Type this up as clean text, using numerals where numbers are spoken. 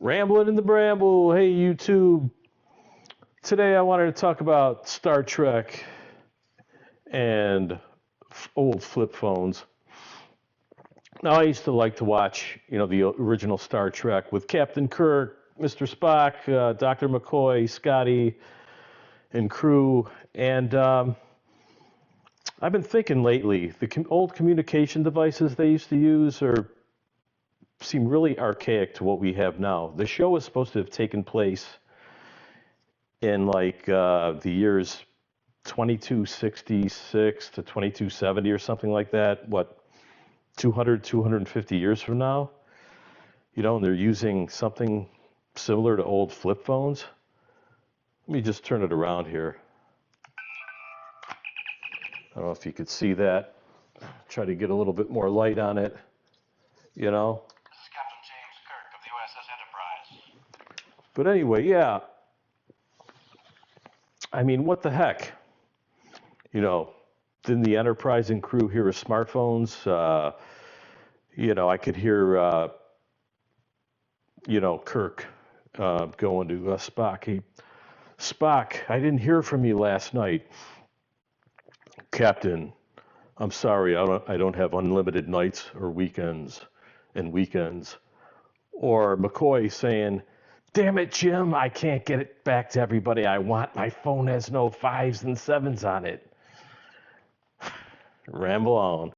Rambling in the Bramble. Hey, YouTube. Today I wanted to talk about Star Trek and old flip phones. Now, I used to like to watch, the original Star Trek with Captain Kirk, Mr. Spock, Dr. McCoy, Scotty, and crew. And I've been thinking lately, the old communication devices they used to use seem really archaic to what we have now. The show is supposed to have taken place in the years 2266 to 2270 or something like that. What, 200, 250 years from now? And they're using something similar to old flip phones. Let me just turn it around here. I don't know if you could see that. Try to get a little bit more light on it, This is Captain Kirk of the USS Enterprise. But anyway, yeah. I mean, what the heck? Didn't the Enterprise and crew hear of smartphones? I could hear, Kirk going to Spock. Hey, Spock, I didn't hear from you last night. Captain, I'm sorry, I don't have unlimited nights or weekends. Or McCoy saying, damn it, Jim, I can't get it back to everybody I want. My phone has no 5s and 7s on it. Ramble on.